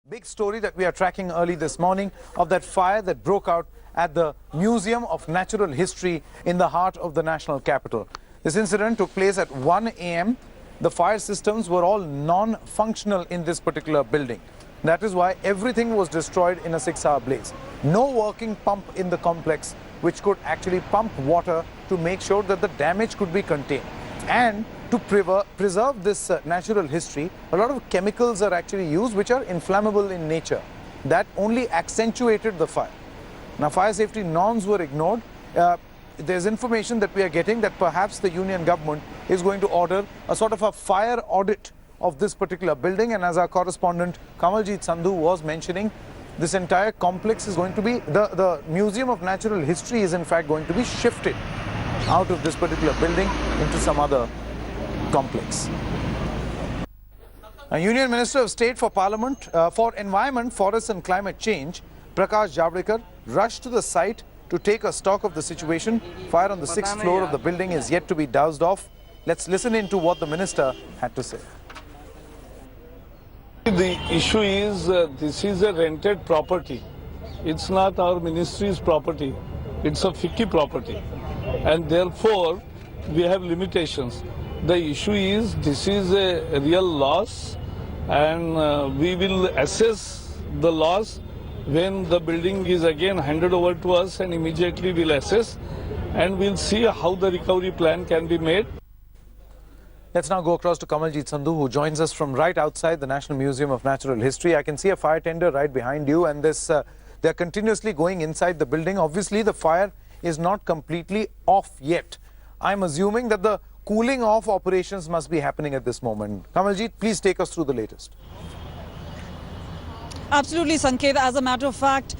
Big story that we are tracking early this morning of that fire that broke out at the Museum of Natural History in the heart of the national capital. This incident took place at 1 a.m. The fire systems were all non-functional in this particular building. That is why everything was destroyed in a 6-hour blaze. No working pump in the complex which could actually pump water to make sure that the damage could be contained. And to preserve this natural history, a lot of chemicals are actually used which are inflammable in nature. That only accentuated the fire. Now, fire safety norms were ignored. There's information that we are getting that perhaps the union government is going to order a sort of a fire audit of this particular building. And as our correspondent Kamaljeet Singh was mentioning, this entire complex is going to be, the Museum of Natural History is in fact going to be shifted out of this particular building into some other complex. A Union Minister of State for Parliament for Environment, Forests and Climate Change, Prakash Javadekar, rushed to the site to take a stock of the situation. Fire on the 6th floor of the building is yet to be doused off. Let's listen into what the minister had to say. The issue is this is a rented property. It's not our ministry's property. It's a FICCI property. And therefore, we have limitations. The issue is this is a real loss, and we will assess the loss when the building is again handed over to us, and immediately we'll assess and we'll see how the recovery plan can be made. Let's now go across to Kamaljeet Singh, who joins us from right outside the National Museum of Natural History. I can see a fire tender right behind you, and they're continuously going inside the building. Obviously, the fire is not completely off yet. I'm assuming that the cooling off operations must be happening at this moment. Kamaljeet, please take us through the latest. Absolutely, Sanket. As a matter of fact,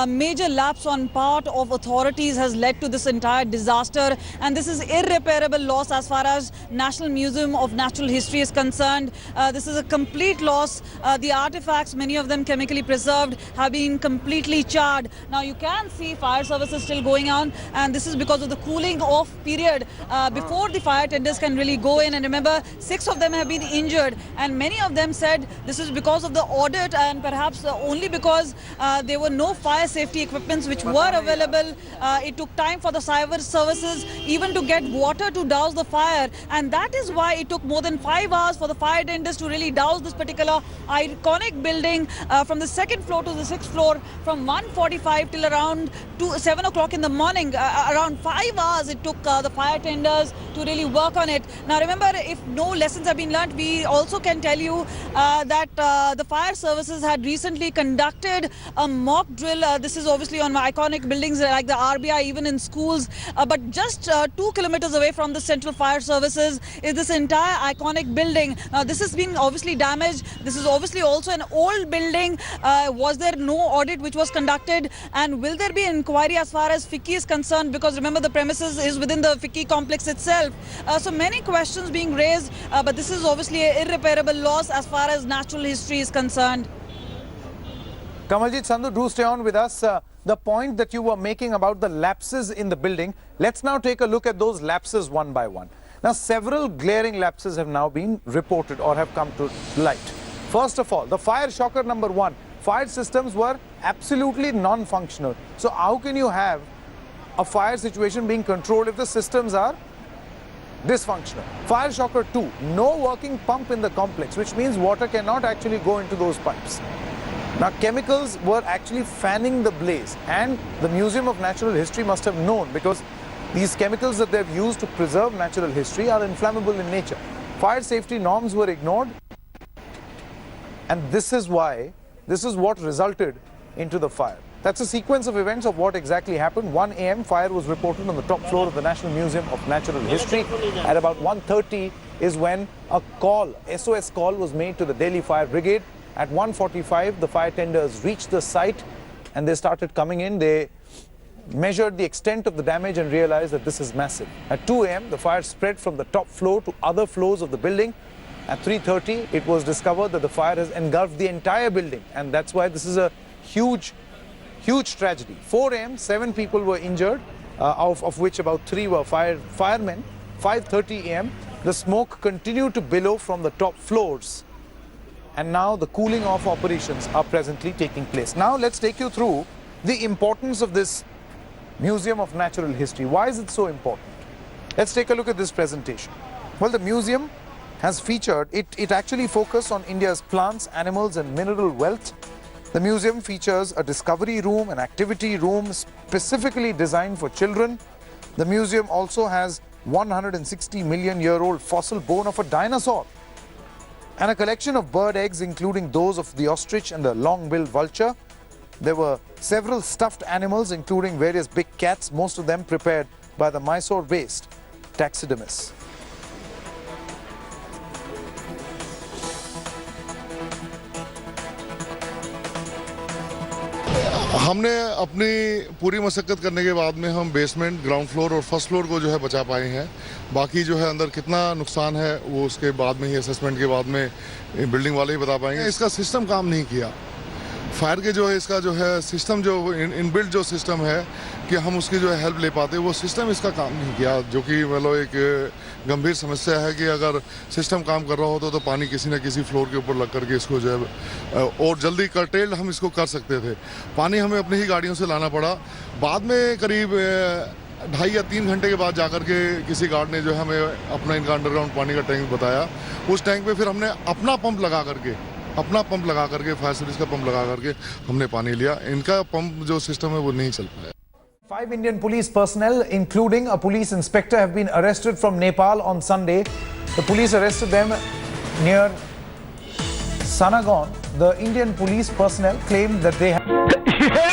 major lapse on part of authorities has led to this entire disaster, and this is irreparable loss as far as National Museum of Natural History is concerned. This is a complete loss. The artifacts, many of them chemically preserved, have been completely charred. Now you can see fire services still going on, and this is because of the cooling off period before the fire tenders can really go in. And remember, 6 of them have been injured, and many of them said this is because of the audit and perhaps only because there were no fire safety equipments which were available. It took time for the cyber services even to get water to douse the fire, and that is why it took more than 5 hours for the fire tenders to really douse this particular iconic building from the 2nd floor to the 6th floor, from 1:45 till around 7 o'clock in the morning. Around 5 hours it took the fire tenders to really work on it. Now remember, if no lessons have been learnt, we also can tell you that the fire services had recently conducted a mock drill. This is obviously on iconic buildings like the RBI, even in schools. But just 2 kilometers away from the Central Fire Services is this entire iconic building. Now this has been obviously damaged. This is obviously also an old building. Was there no audit which was conducted? And will there be an inquiry as far as FICCI is concerned? Because remember, the premises is within the FICCI complex itself. So many questions being raised, but this is obviously an irreparable loss as far as natural history is concerned. Kamaljeet Singh, do stay on with us. The point that you were making about the lapses in the building, let's now take a look at those lapses one by one. Now, several glaring lapses have now been reported or have come to light. First of all, the fire shocker number 1. Fire systems were absolutely non-functional. So how can you have a fire situation being controlled if the systems are dysfunctional? Fire shocker 2, no working pump in the complex, which means water cannot actually go into those pipes. Now, chemicals were actually fanning the blaze, and the Museum of Natural History must have known, because these chemicals that they've used to preserve natural history are inflammable in nature. Fire safety norms were ignored, and this is what resulted into the fire. That's a sequence of events of what exactly happened. 1 a.m. fire was reported on the top floor of the National Museum of Natural History. At about 1:30 is when a call, SOS call, was made to the Delhi Fire Brigade. At 1:45, the fire tenders reached the site and they started coming in. They measured the extent of the damage and realized that this is massive. At 2 a.m., the fire spread from the top floor to other floors of the building. At 3:30, it was discovered that the fire has engulfed the entire building, and that's why this is a huge tragedy. 4 a.m., 7 people were injured, of which about 3 were firemen. 5:30 a.m., the smoke continued to billow from the top floors. and now the cooling off operations are presently taking place. Now let's take you through the importance of this Museum of Natural History. Why is it so important? Let's take a look at this presentation. Well, the museum has featured, it actually focuses on India's plants, animals and mineral wealth. The museum features a discovery room, an activity room specifically designed for children. The museum also has 160 million year old fossil bone of a dinosaur and a collection of bird eggs, including those of the ostrich and the long-billed vulture. There were several stuffed animals, including various big cats, most of them prepared by the Mysore-based taxidermists. हमने अपनी पूरी मशक्कत करने के बाद में हम basement, ground floor और फर्स्ट फ्लोर को जो है बचा पाए हैं। बाकी जो है अंदर कितना नुकसान है वो उसके बाद में ही असेसमेंट के बाद में बिल्डिंग वाले ही बता पाएंगे। इसका सिस्टम काम नहीं किया। फायर के जो है इसका जो है सिस्टम जो इनबिल्ट जो सिस्टम है कि हम उसकी जो है हेल्प ले पाते, वो सिस्टम इसका काम नहीं किया, जो कि मतलब एक गंभीर समस्या है कि अगर सिस्टम काम कर रहा हो तो पानी किसी न किसी फ्लोर के ऊपर लग करके इसको जो है और जल्दी कर्टेल हम इसको कर सकते थे। पानी हमें अपनी ही गाड़ियों से लाना पड़ा। बाद में करीब 2.5 या 3 घंटे के बाद जाकर के किसी गार्ड ने जो है हमें अपना इनका अंडरग्राउंड पानी का टैंक बताया। उस टैंक पे फिर हमने अपना पंप लगा करके फायर सर्विस का पंप लगा करके हमने पानी लिया। इनका पंप जो सिस्टम है वो नहीं चल पाया। 5 Indian police personnel, including a police inspector, have been arrested from Nepal on Sunday. The police arrested them near Sanagon. The Indian police personnel claimed that they had